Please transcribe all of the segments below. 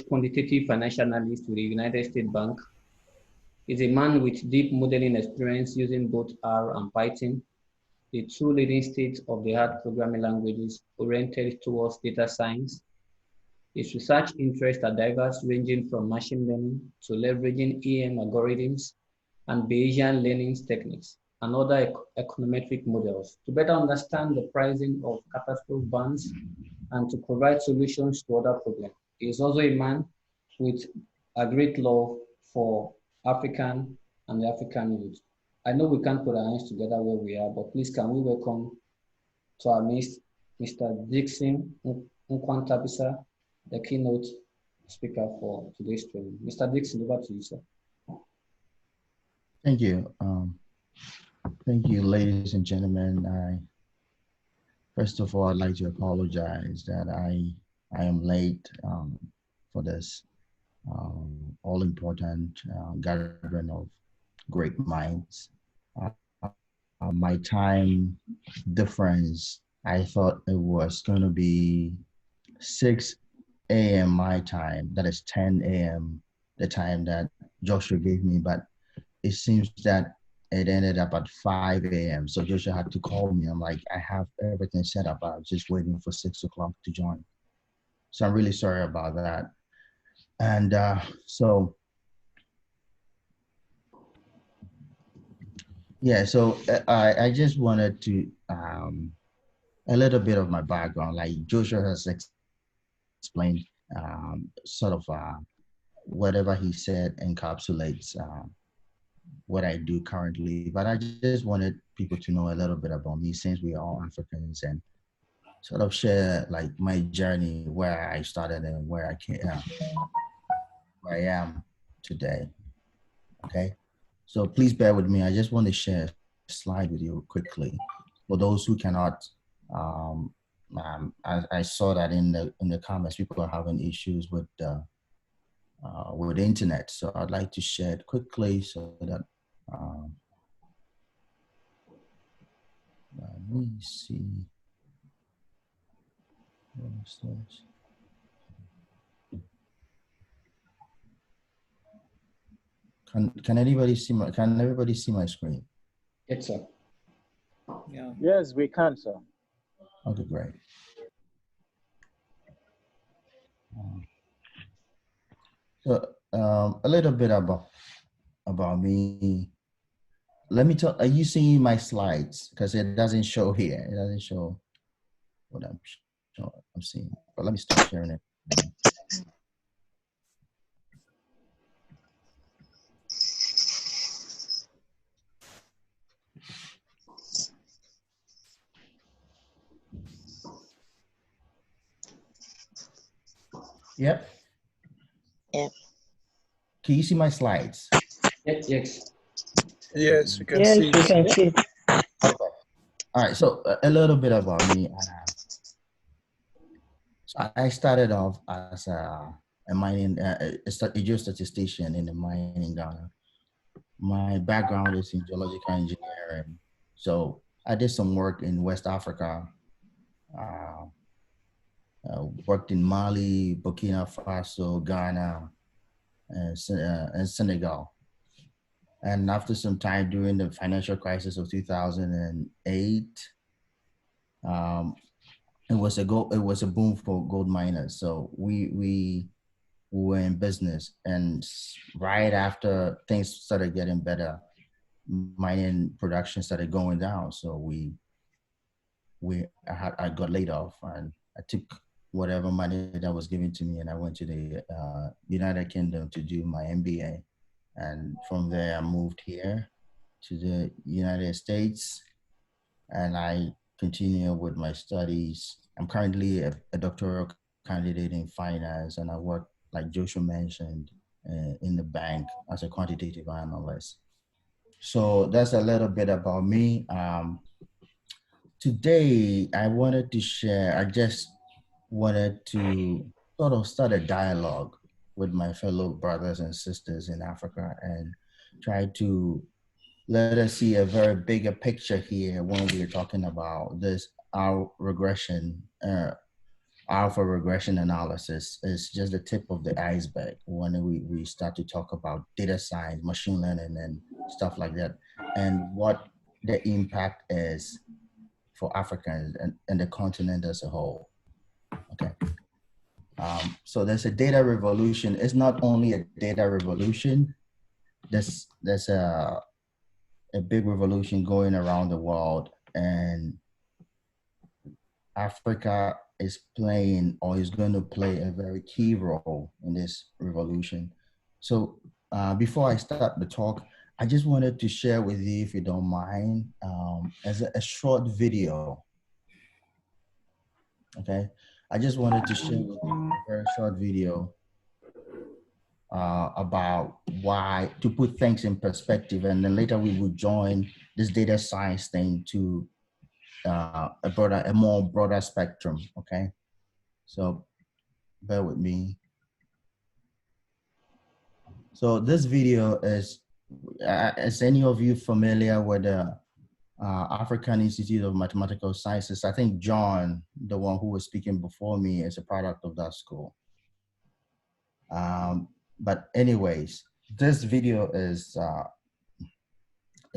quantitative financial analyst with the United States Bank. He's a man with deep modeling experience using both R and Python, the two leading state-of-the-art programming languages oriented towards data science. His research interests are diverse, ranging from machine learning to leveraging EM algorithms and Bayesian learning techniques and other econometric models to better understand the pricing of catastrophe bonds and to provide solutions to other problems. He is also a man with a great love for African and the African youth. I know we can't put our hands together where we are, but please can we welcome to our midst Mr. Dickson Nkwantabisa, the keynote speaker for today's training. Mr. Dickson, over to you, sir. Thank you. Thank you, ladies and gentlemen. First of all, I'd like to apologize that I am late for this all-important gathering of great minds. My time difference, I thought it was going to be 6 a.m. my time, that is 10 a.m. the time that Joshua gave me, but it seems that it ended up at 5 a.m. So Joshua had to call me. I'm like, I have everything set up. I was just waiting for 6 o'clock to join. So I'm really sorry about that. And so I just wanted to, a little bit of my background, like Joshua has explained, sort of whatever he said encapsulates what I do currently, but I just wanted people to know a little bit about me since we are all Africans and sort of share like my journey, where I started and where I came, where I am today. Okay, so please bear with me. I just want to share a slide with you quickly for those who cannot. I saw that in the comments, people are having issues with the internet, so I'd like to share it quickly so that. Let me see. Can anybody see my? Can everybody see my screen? Yes, sir. Yeah. Yes, we can, sir. Okay, great. So a little bit about me. Let me tell. Are you seeing my slides? Because it doesn't show here. It doesn't show what I'm seeing. But let me start sharing it. Yep. Yep. Can you see my slides? Yes. Yes, we can Yes, see. we can see. Okay. All right. So a little bit about me. So I started off as a mining, a geostatistician in the mining in Ghana. My background is in geological engineering. So I did some work in West Africa. Worked in Mali, Burkina Faso, Ghana, and Senegal. And after some time during the financial crisis of 2008, it was a boom for gold miners. So we were in business, and right after things started getting better, mining production started going down. So I got laid off, and I took whatever money that was given to me, and I went to the United Kingdom to do my MBA. And from there, I moved here to the United States, and I continue with my studies. I'm currently a doctoral candidate in finance, and I work, like Joshua mentioned, in the bank as a quantitative analyst. So that's a little bit about me. Today, I wanted to share, I just wanted to sort of start a dialogue with my fellow brothers and sisters in Africa and try to let us see a very bigger picture here when we're talking about this, our regression, alpha regression analysis is just the tip of the iceberg when we start to talk about data science, machine learning, and stuff like that, and what the impact is for Africans and the continent as a whole. Okay. So there's a data revolution. It's not only a data revolution. There's a big revolution going around the world, and Africa is playing or is going to play a very key role in this revolution. So before I start the talk, I just wanted to share with you, if you don't mind, as a short video. Okay, I just wanted to share with you a very short video about why, to put things in perspective, and then later we will join this data science thing to a more broader spectrum. Okay, so bear with me. So this video is, is any of you familiar with the African Institute of Mathematical Sciences? I think John, the one who was speaking before me, is a product of that school. But anyways, this video is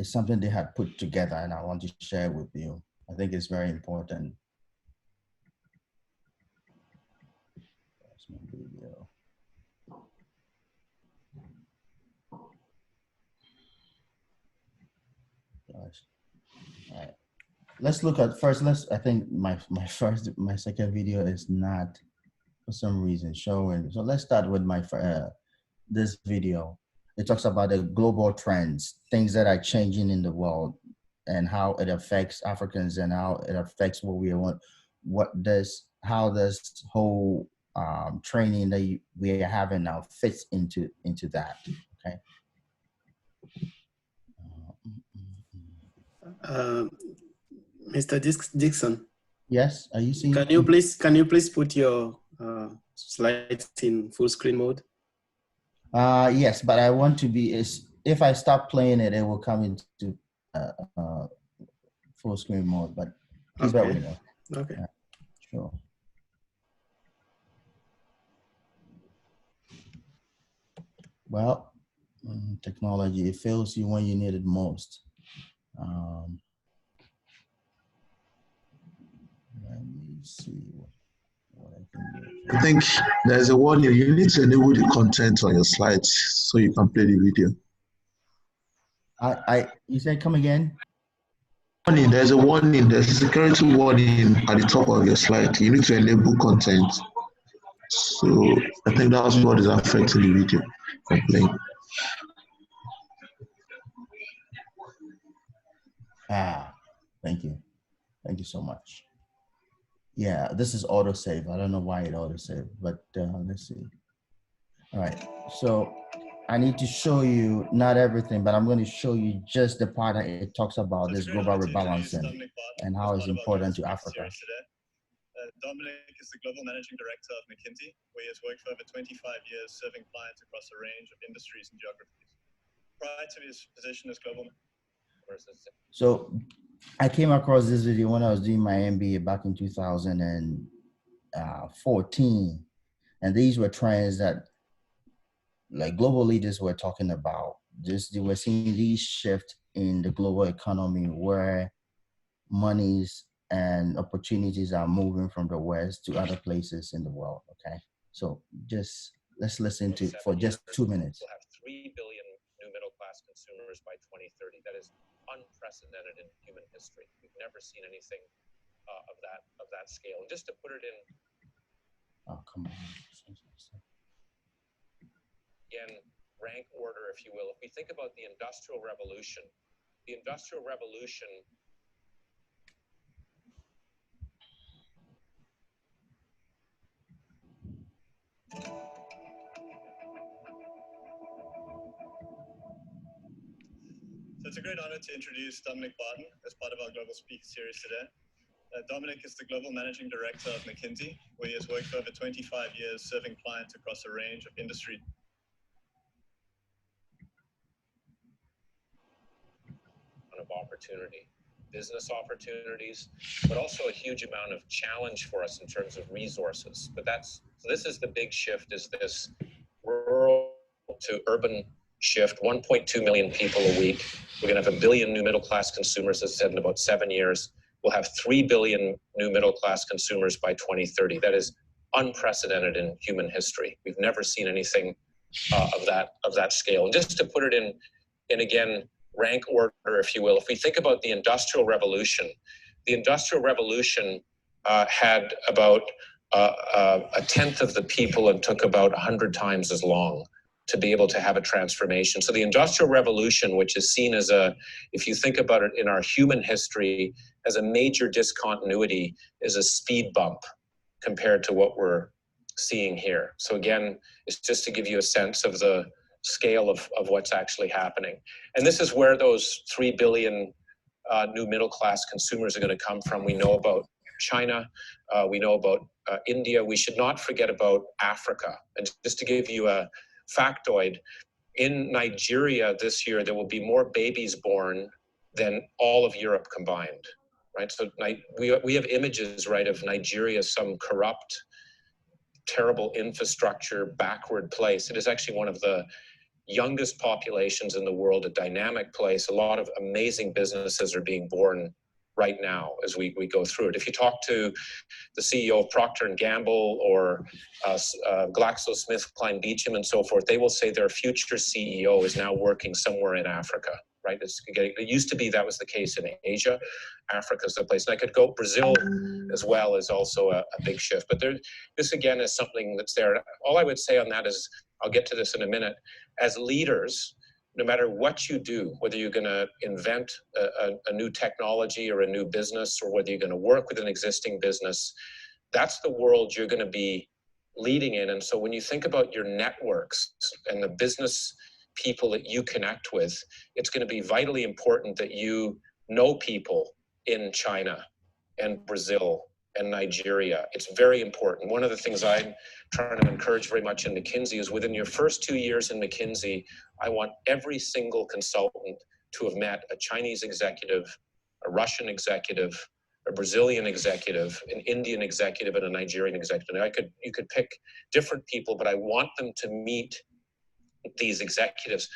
something they had put together, and I want to share with you. I think it's very important. That's my video. Gosh. All right. Let's look at first. I think my second video is not, for some reason, showing. So let's start with my this video. It talks about the global trends, things that are changing in the world, and how it affects Africans, and how it affects what we want. How this whole training that we are having now fits into that. Okay. Mr. Dickson. Yes, are you seeing? Can you please put your slides in full screen mode? Yes, but I want to be, if I stop playing it, it will come into full screen mode, but please bear with me. Okay. Yeah, sure. Well, technology, it fails you when you need it most. Let me see what I can do. I think there's a warning. You need to enable the content on your slides so you can play the video. You said come again? Warning, there's a warning. There's a security warning at the top of your slide. You need to enable content. So I think that's what is affecting the video from playing. Thank you. Thank you so much. Yeah, this is autosave. I don't know why it autosave, but let's see. All right, so I need to show you not everything, but I'm going to show you just the part that it talks about this global rebalancing and how it's important to Africa. Dominic is the Global Managing Director of McKinsey, where he has worked for over 25 years serving clients across a range of industries and geographies. Prior to his position as global, so I came across this video when I was doing my MBA back in 2014, and these were trends that like global leaders were talking about. They were seeing these shifts in the global economy where monies and opportunities are moving from the West to other places in the world. Okay, so let's listen to for just 2 minutes. We'll have 3 billion new middle-class consumers by 2030. That is unprecedented in human history. We've never seen anything of that scale. Just to put it in, come on. Again, rank order, if you will. If we think about the Industrial Revolution, So it's a great honor to introduce Dominic Barton as part of our Global Speaker Series today. Dominic is the Global Managing Director of McKinsey, where he has worked for over 25 years serving clients across a range of industries. Of opportunity. business opportunities, but also a huge amount of challenge for us in terms of resources. But so this is the big shift, is this rural to urban shift. 1.2 million people a week. We're going to have 1 billion new middle class consumers, as I said, in about 7 years. We'll have 3 billion new middle class consumers by 2030. That is unprecedented in human history. We've never seen anything of that scale. And just to put it in again, rank order, if you will, if we think about the Industrial Revolution, had about a tenth of the people and took about 100 times as long to be able to have a transformation. So the Industrial Revolution, which is seen as if you think about it in our human history, as a major discontinuity, is a speed bump compared to what we're seeing here. So again, it's just to give you a sense of the scale of what's actually happening. And this is where those 3 billion new middle class consumers are going to come from. We know about China, we know about India. We should not forget about Africa. And just to give you a factoid, in Nigeria this year, there will be more babies born than all of Europe combined, right? So we have images, right, of Nigeria, some corrupt, terrible infrastructure, backward place. It is actually one of the youngest populations in the world, a dynamic place. A lot of amazing businesses are being born right now as we go through it. If you talk to the CEO of Procter & Gamble or GlaxoSmithKline Beecham and so forth, they will say their future CEO is now working somewhere in Africa, right? It used to be that was the case in Asia. Africa's the place. And I could go, Brazil as well is also a big shift. But this again is something that's there. All I would say on that is, I'll get to this in a minute, as leaders, no matter what you do, whether you're going to invent a new technology or a new business, or whether you're going to work with an existing business, that's the world you're going to be leading in. And so when you think about your networks and the business people that you connect with, it's going to be vitally important that you know people in China and Brazil and Nigeria. It's very important. One of the things I'm trying to encourage very much in McKinsey is within your first 2 years in McKinsey, I want every single consultant to have met a Chinese executive, a Russian executive, a Brazilian executive, an Indian executive, and a Nigerian executive. You could pick different people, but I want them to meet these executives.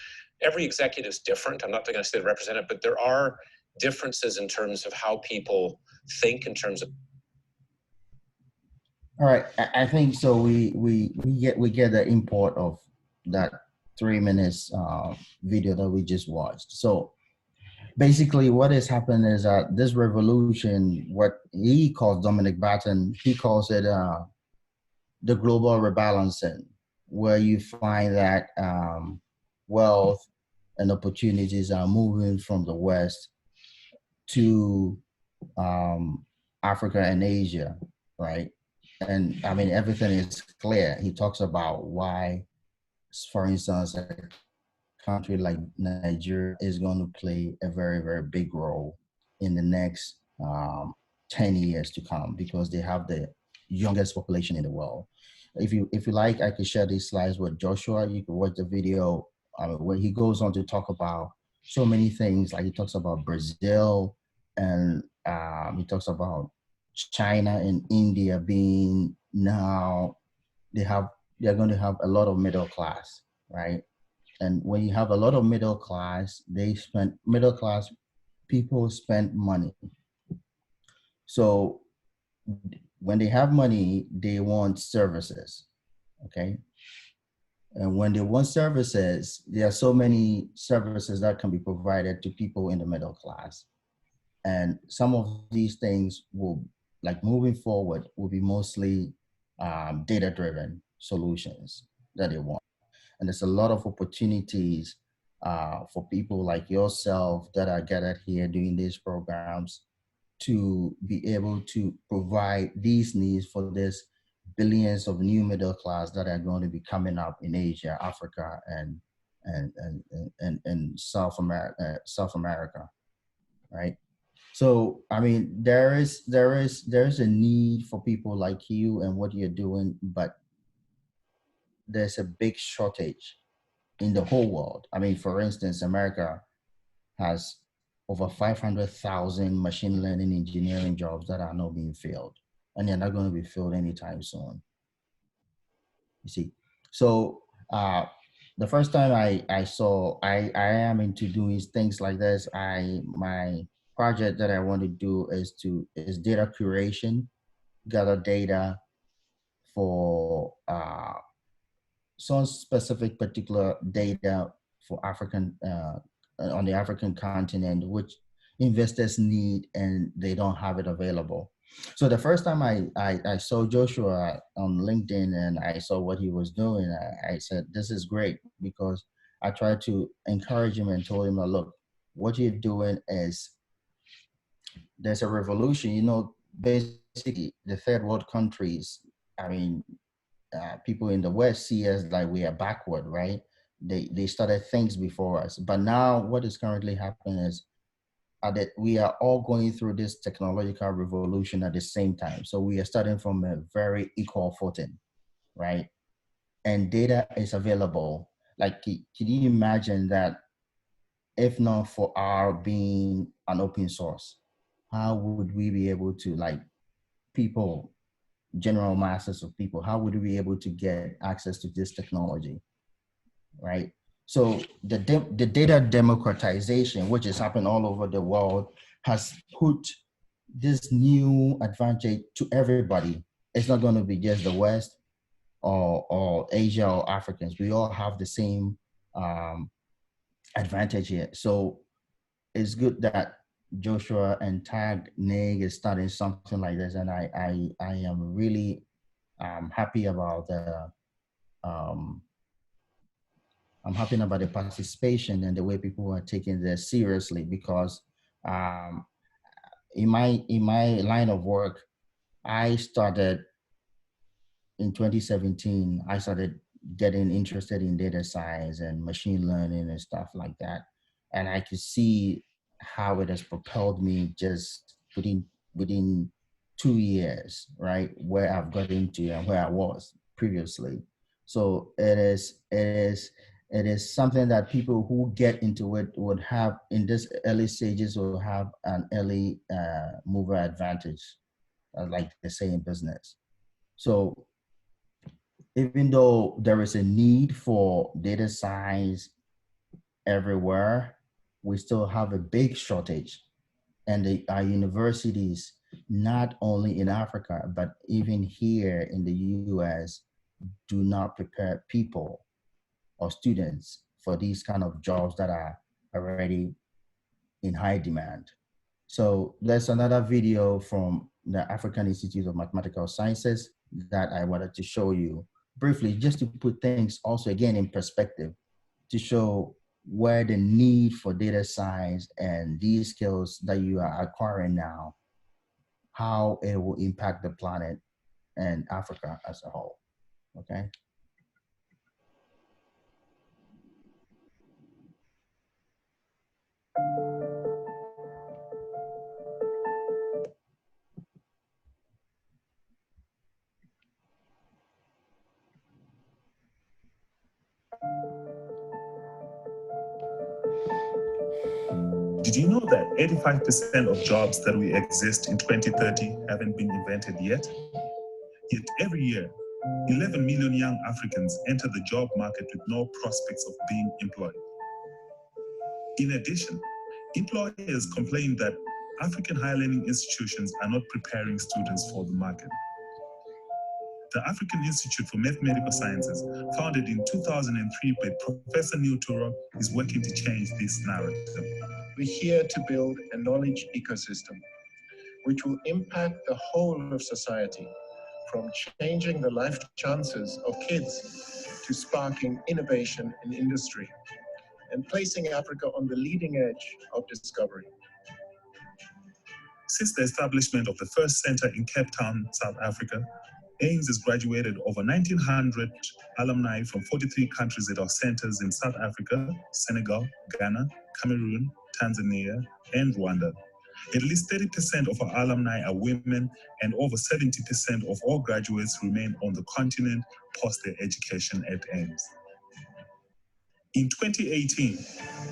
Every executive is different. I'm not going to say they're representative, but there are differences in terms of how people think, in terms of. All right, I think so. We get the import of that 3 minutes video that we just watched. So basically, what has happened is that this revolution, what he calls, Dominic Batten, he calls it the global rebalancing, where you find that wealth and opportunities are moving from the West to Africa and Asia, right? And I mean, everything is clear. He talks about why, for instance, a country like Nigeria is going to play a very, very big role in the next 10 years to come, because they have the youngest population in the world. If you like, I can share these slides with Joshua. You can watch the video where he goes on to talk about so many things. Like he talks about Brazil, and he talks about China and India being now, they're going to have a lot of middle class, right? And when you have a lot of middle class people spend money. So when they have money, they want services, okay? And when they want services, there are so many services that can be provided to people in the middle class. And some of these things will, like moving forward, will be mostly data-driven solutions that they want. And there's a lot of opportunities for people like yourself that are gathered here doing these programs to be able to provide these needs for this billions of new middle class that are going to be coming up in Asia, Africa, and South America, right? So, I mean, there's a need for people like you and what you're doing, but there's a big shortage in the whole world. I mean, for instance, America has over 500,000 machine learning engineering jobs that are not being filled, and they're not going to be filled anytime soon. You see, so the first time I am into doing things like this. My project that I want to do is data curation, gather data for some specific particular data for African on the African continent, which investors need and they don't have it available. So the first time I saw Joshua on LinkedIn and I saw what he was doing, I said, this is great, because I tried to encourage him and told him, look, what you're doing is, there's a revolution, you know, basically the third world countries, I mean, people in the West see us like we are backward, right? They started things before us. But now what is currently happening is that we are all going through this technological revolution at the same time. So we are starting from a very equal footing, right? And data is available. Like, can you imagine that if not for our being an open source, how would we be able to, like, people, general masses of people, how would we be able to get access to this technology, right? So the data democratization, which is happening all over the world, has put this new advantage to everybody. It's not going to be just the West or Asia or Africans. We all have the same advantage here. So it's good that Joshua and Tag Nig is starting something like this, and I am really happy about the I'm happy about the participation and the way people are taking this seriously, because in my line of work, I started in 2017. I started getting interested in data science and machine learning and stuff like that, and I could see how it has propelled me just within 2 years, right, where I've got into and where I was previously. So it is something that people who get into it would have in this early stages, will have an early mover advantage, like they say in business. So even though there is a need for data science everywhere, we still have a big shortage. And our universities, not only in Africa, but even here in the US, do not prepare people or students for these kind of jobs that are already in high demand. So there's another video from the African Institute of Mathematical Sciences that I wanted to show you briefly, just to put things also again in perspective, to show where the need for data science and these skills that you are acquiring now, how it will impact the planet and Africa as a whole, okay? Did you know that 85% of jobs that will exist in 2030 haven't been invented yet? Yet every year, 11 million young Africans enter the job market with no prospects of being employed. In addition, employers complain that African higher learning institutions are not preparing students for the market. The African Institute for Mathematical Sciences, founded in 2003 by Professor Neil Turo, is working to change this narrative. We're here to build a knowledge ecosystem which will impact the whole of society, from changing the life chances of kids to sparking innovation in industry and placing Africa on the leading edge of discovery. Since the establishment of the first center in Cape Town, South Africa, AIMS has graduated over 1,900 alumni from 43 countries at our centers in South Africa, Senegal, Ghana, Cameroon, Tanzania, and Rwanda. At least 30% of our alumni are women, and over 70% of all graduates remain on the continent post their education at AIMS. In 2018,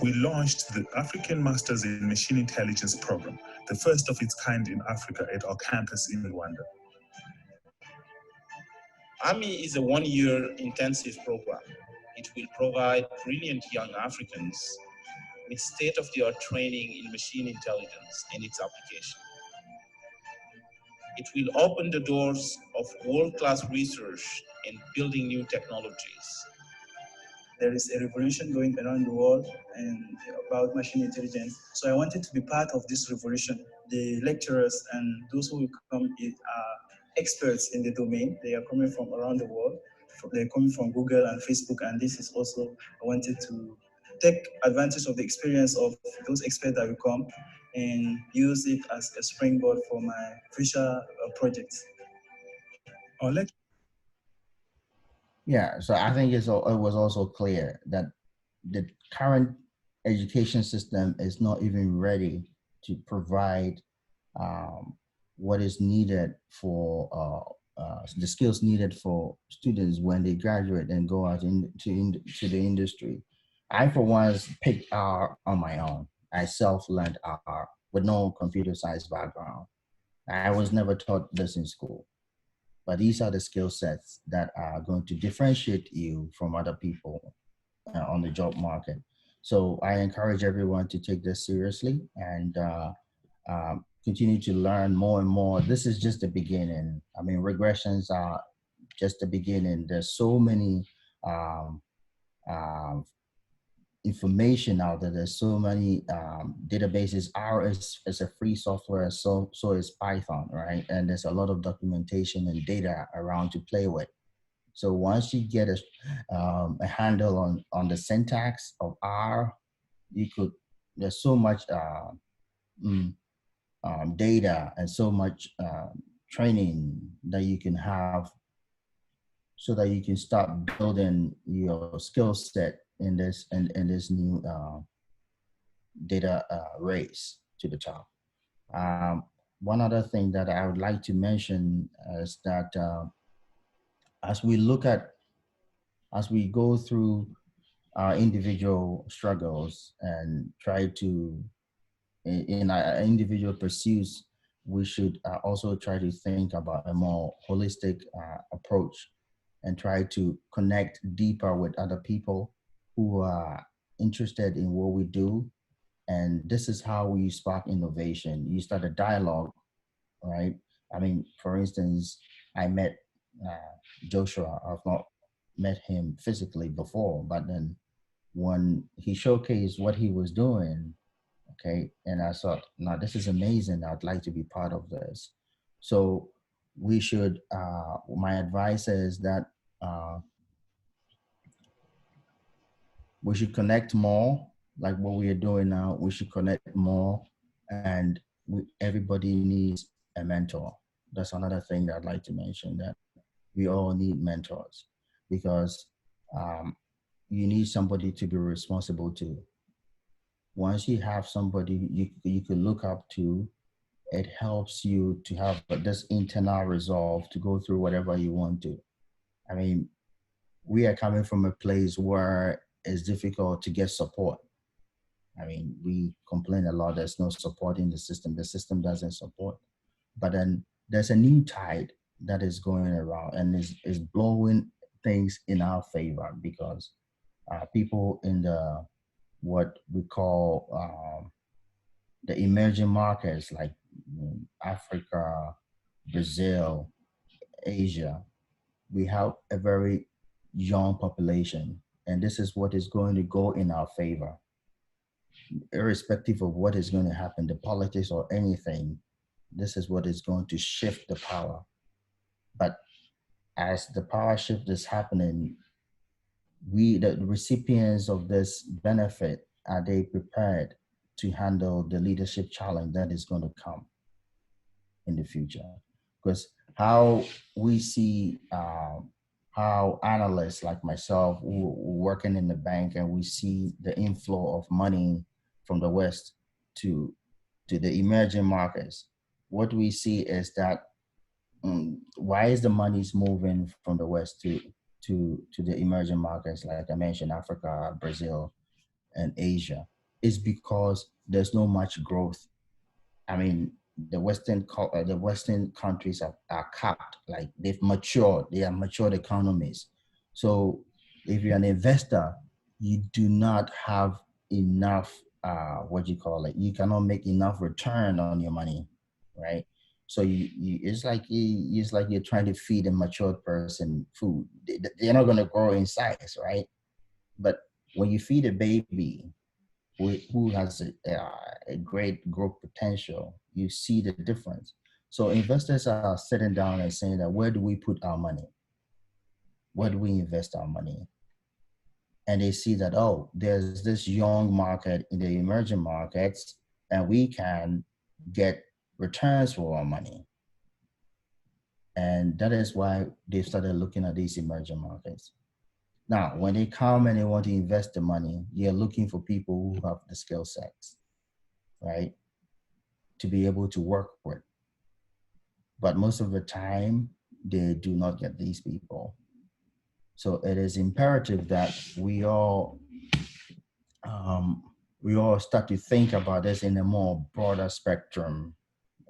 we launched the African Masters in Machine Intelligence program, the first of its kind in Africa at our campus in Rwanda. AMI is a one-year intensive program. It will provide brilliant young Africans with state-of-the-art training in machine intelligence and its application. It will open the doors of world-class research and building new technologies. There is a revolution going around the world and about machine intelligence. So I wanted to be part of this revolution. The lecturers and those who will come are experts in the domain. They are coming from around the world. They're coming from Google and Facebook. And this is also, I wanted to take advantage of the experience of those experts that will come and use it as a springboard for my future projects. Yeah, so I think it was also clear that the current education system is not even ready to provide what is needed for the skills needed for students when they graduate and go out to the industry. I, for one, picked R on my own. I self-learned R with no computer science background. I was never taught this in school. But these are the skill sets that are going to differentiate you from other people on the job market. So I encourage everyone to take this seriously and continue to learn more and more. This is just the beginning. I mean, regressions are just the beginning. There's so many information out there. There's so many databases. R is a free software, so is Python, right? And there's a lot of documentation and data around to play with. So once you get a handle on the syntax of R, there's so much data and so much training that you can have so that you can start building your skill set in this new data race to the top. One other thing that I would like to mention is that as we go through our individual struggles and try to, in our individual pursuits, we should also try to think about a more holistic approach and try to connect deeper with other people who are interested in what we do. And this is how we spark innovation. You start a dialogue, right? I mean, for instance, I met Joshua. I've not met him physically before, but then when he showcased what he was doing, okay, and I thought, now this is amazing. I'd like to be part of this. So we should, my advice is that we should connect more, like what we are doing now. We should connect more, and everybody needs a mentor. That's another thing that I'd like to mention, that we all need mentors, because you need somebody to be responsible to. Once you have somebody you can look up to, it helps you to have this internal resolve to go through whatever you want to. I mean, we are coming from a place where it's difficult to get support. I mean, we complain a lot, there's no support in the system doesn't support. But then there's a new tide that is going around and is blowing things in our favor, because people in what we call the emerging markets like Africa, Brazil, Asia, we have a very young population, and this is what is going to go in our favor. Irrespective of what is going to happen, the politics or anything, this is what is going to shift the power. But as the power shift is happening, we, the recipients of this benefit, are they prepared to handle the leadership challenge that is going to come in the future? Because how we see how analysts like myself working in the bank, and we see the inflow of money from the West to the emerging markets, what we see is that why is the money's moving from the West to to the emerging markets, like I mentioned, Africa, Brazil, and Asia, is because there's no much growth. I mean, the Western countries are capped, like they've matured, they are matured economies. So if you're an investor, you do not have enough, you cannot make enough return on your money, right? So it's like you're trying to feed a matured person food. They're not going to grow in size, right? But when you feed a baby who has a great growth potential, you see the difference. So investors are sitting down and saying that, where do we put our money? Where do we invest our money? And they see that, oh, there's this young market in the emerging markets, and we can get returns for our money. And that is why they started looking at these emerging markets. Now, when they come and they want to invest the money, you're looking for people who have the skill sets, right, to be able to work with. But most of the time, they do not get these people. So it is imperative that we all start to think about this in a more broader spectrum.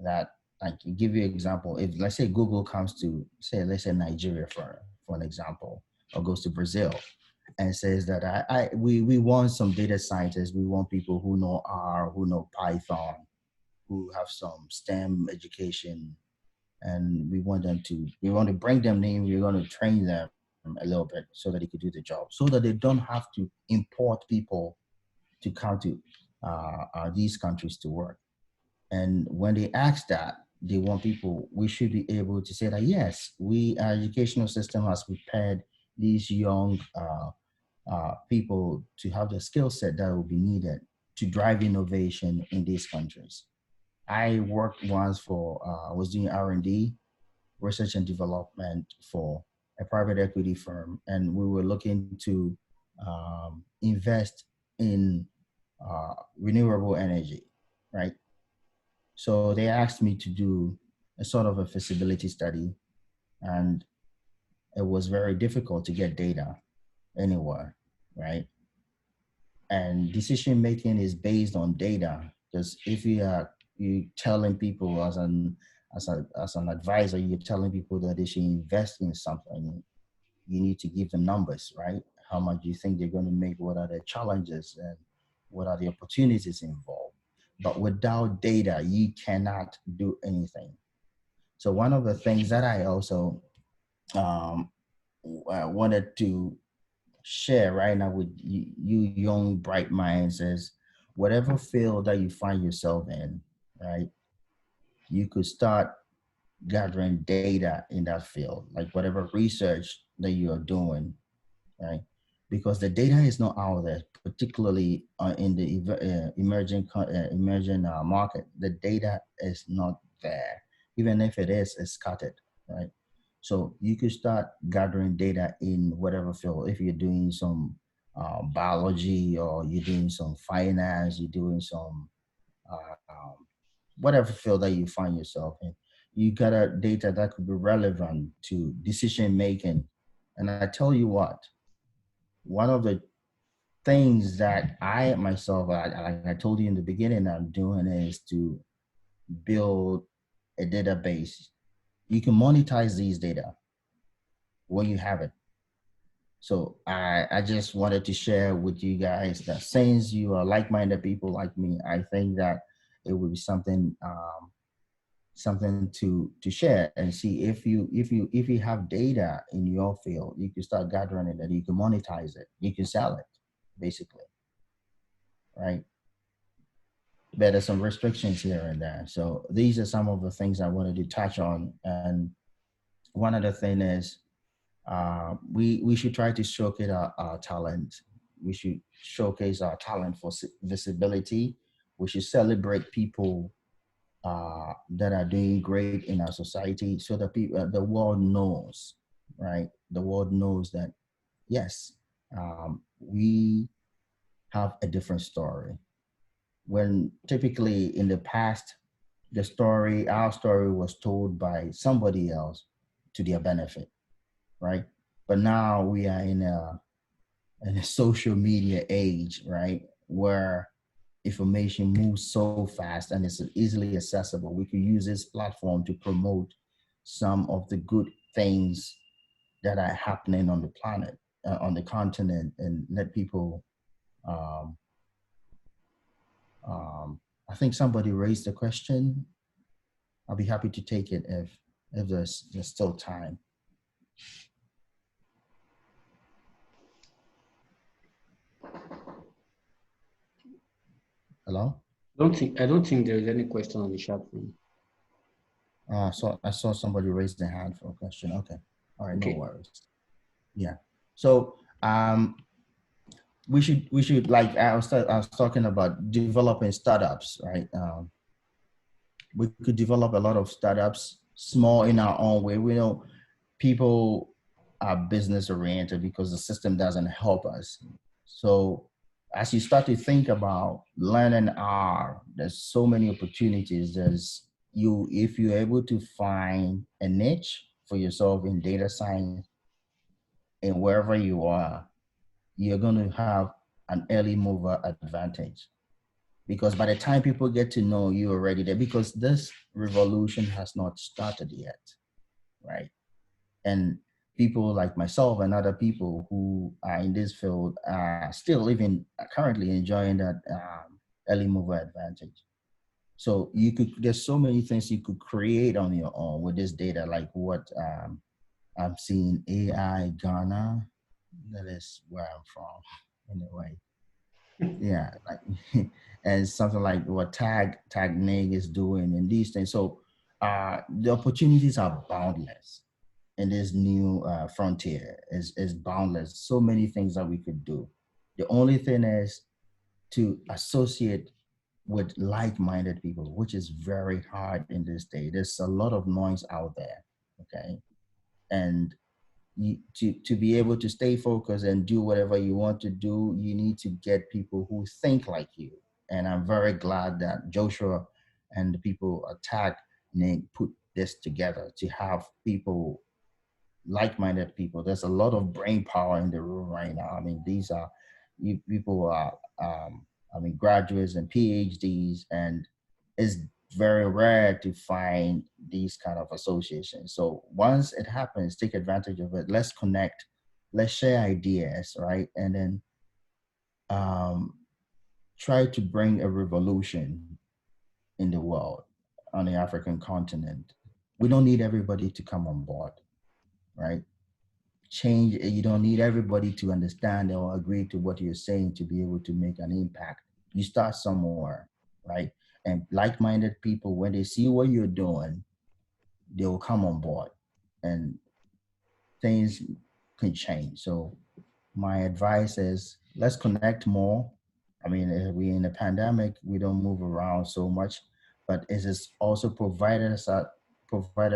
That I can give you an example. If, let's say, Google comes to, let's say Nigeria for an example, or goes to Brazil and says that we want some data scientists, we want people who know R, who know Python, who have some STEM education, and we want to bring them in, we're going to train them a little bit so that they could do the job, so that they don't have to import people to come to these countries to work. And when they ask that, they want people, we should be able to say that, yes, our educational system has prepared these young people to have the skill set that will be needed to drive innovation in these countries. I worked once I was doing R&D, research and development, for a private equity firm, and we were looking to invest in renewable energy, right? So they asked me to do a sort of a feasibility study, and it was very difficult to get data anywhere, right? And decision making is based on data, because if you telling people as an advisor, you're telling people that they should invest in something, you need to give them numbers, right? How much do you think they're going to make? What are the challenges and what are the opportunities involved? But without data, you cannot do anything. So one of the things that I also wanted to share right now with you young, bright minds is, whatever field that you find yourself in, right, you could start gathering data in that field, like whatever research that you are doing, right? Because the data is not out there, particularly in the emerging market. The data is not there. Even if it is, it's scattered, right? So you could start gathering data in whatever field. If you're doing some biology, or you're doing some finance, you're doing some whatever field that you find yourself in, you gather data that could be relevant to decision making. And I tell you what, one of the things that I myself, like I told you in the beginning, I'm doing is to build a database. You can monetize these data when you have it. So I just wanted to share with you guys that, since you are like-minded people like me, I think that it would be something to share and see if you have data in your field, you can start gathering it and you can monetize it, you can sell it, basically, right? But there's some restrictions here and there. So these are some of the things I wanted to touch on. And one other thing is, we should try to showcase our talent. We should showcase our talent for visibility. We should celebrate people that are doing great in our society, so that the world knows, right? The world knows that, yes, we have a different story. When typically in the past, our story was told by somebody else to their benefit, right? But now we are in a social media age, right? Where information moves so fast and it's easily accessible. We could use this platform to promote some of the good things that are happening on the planet, on the continent, and let people, I think somebody raised the question. I'll be happy to take it if there's still time. Hello? I don't think there is any question on the chat room. So I saw somebody raise their hand for a question. Okay. All right, Okay. no worries. Yeah. So we should like I was talking about developing startups, right? We could develop a lot of startups, small in our own way. We know people are business oriented because the system doesn't help us. So as you start to think about learning R, there's so many opportunities. If you're able to find a niche for yourself in data science and wherever you are, you're going to have an early mover advantage. Because by the time people get to know you already there, because this revolution has not started yet, right? And people like myself and other people who are in this field are still even currently enjoying that early mover advantage. So there's so many things you could create on your own with this data, like what I'm seeing AI Ghana, that is where I'm from in a way. Yeah, like, and something like what Tag is doing and these things. So the opportunities are boundless. And this new frontier is boundless. So many things that we could do. The only thing is to associate with like-minded people, which is very hard in this day. There's a lot of noise out there, okay? And to be able to stay focused and do whatever you want to do, you need to get people who think like you. And I'm very glad that Joshua and the people at Tag put this together to have people, like-minded people. There's a lot of brain power in the room right now. I mean, these are people are graduates and PhDs, and it's very rare to find these kind of associations. So once it happens, take advantage of it. Let's connect, let's share ideas, right? And then try to bring a revolution in the world, on the African continent. We don't need everybody to come on board, right? Change, you don't need everybody to understand or agree to what you're saying to be able to make an impact. You start somewhere, right? And like-minded people, when they see what you're doing, they will come on board and things can change. So my advice is let's connect more. I mean, we're in a pandemic, we don't move around so much, but it has also provided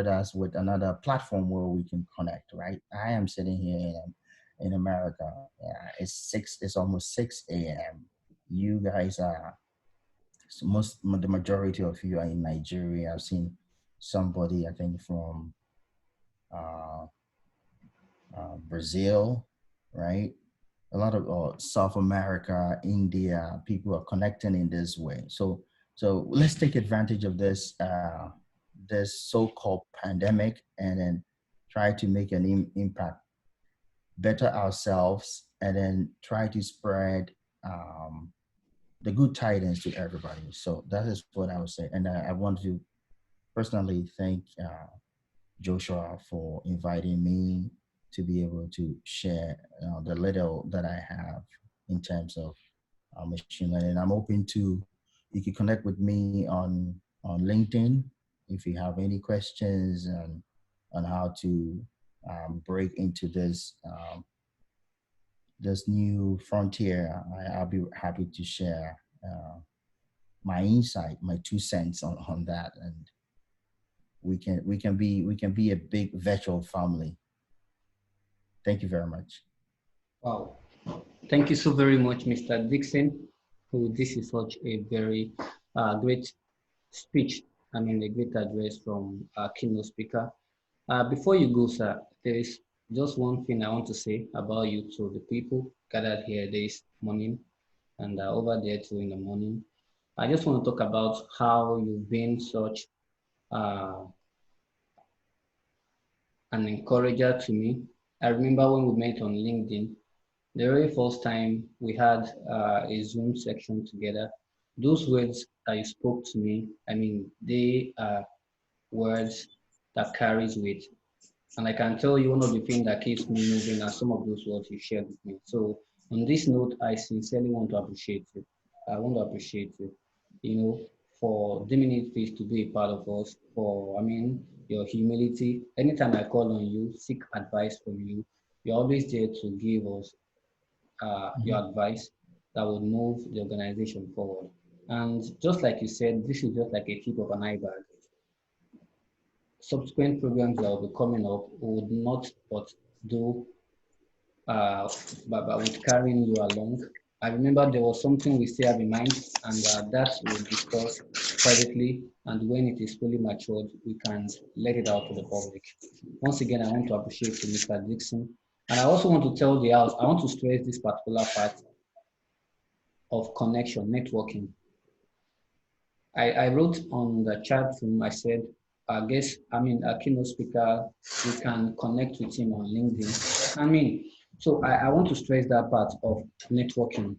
us with another platform where we can connect, right? I am sitting here in America. It's almost 6 a.m. You guys are, the majority of you are in Nigeria. I've seen somebody, I think from Brazil, right? A lot of South America, India, people are connecting in this way. So let's take advantage of this this so-called pandemic and then try to make an impact, better ourselves, and then try to spread the good tidings to everybody. So that is what I would say. And I want to personally thank Joshua for inviting me to be able to share the little that I have in terms of machine learning. I'm open to, you can connect with me on LinkedIn if you have any questions on how to break into this this new frontier. I'll be happy to share my insight, my 2 cents on that, and we can be a big virtual family. Thank you very much. Wow. Thank you so very much, Mr. Dickson. This is such a very great speech. I mean, a great address from our keynote speaker. Before you go, sir, there is just one thing I want to say about you to the people gathered here this morning and over there too in the morning. I just want to talk about how you've been such uh, an encourager to me. I remember when we met on LinkedIn, the very first time we had a Zoom section together, those words that you spoke to me, I mean, they are words that carries weight. And I can tell you one of the things that keeps me moving are some of those words you shared with me. So on this note, I sincerely want to appreciate you. I want to appreciate you, you know, for deeming it fit to be a part of us, for, I mean, your humility. Anytime I call on you, seek advice from you, you're always there to give us your advice that would move the organization forward. And just like you said, this is just like a tip of an iceberg. Subsequent programs that will be coming up would not but do but with carrying you along. I remember there was something we still have in mind, and that we'll discuss privately. And when it is fully matured, we can let it out to the public. Once again, I want to appreciate you, Mr. Dickson. And I also want to tell the house, I want to stress this particular part of connection, networking. I wrote on the chat room, I said, our keynote speaker, we can connect with him on LinkedIn. So I want to stress that part of networking.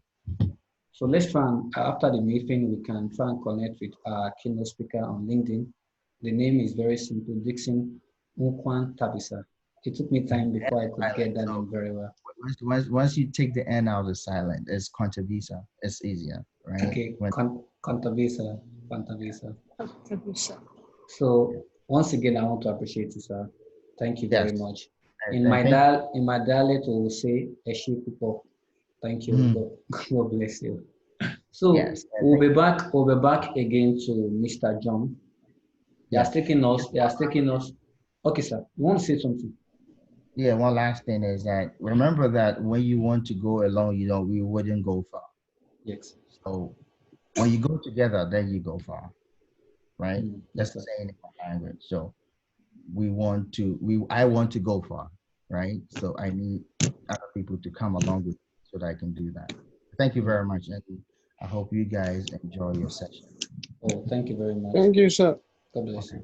So let's try and, after the meeting, we can try and connect with our keynote speaker on LinkedIn. The name is very simple, Dickson Nkwantabisa. It took me time before I could get that name very well. Once you take the N out of the silent, it's Nkwantabisa. It's easier, right? Okay, Nkwantabisa. So once again, I want to appreciate you, sir. Thank you very much. In my dialect, we will say Eshi Kupo. Thank you. God bless you. So we'll be back again to Mr. John. He has taken us. Okay, sir. You want to say something? Yeah, one last thing is that remember that when you want to go alone, we wouldn't go far. Yes. So when you go together, then you go far, right? That's the saying in my language. So I want to go far, right? So I need other people to come along with me so that I can do that. Thank you very much, and I hope you guys enjoy your session. Oh, thank you very much. Thank you, sir. God bless you.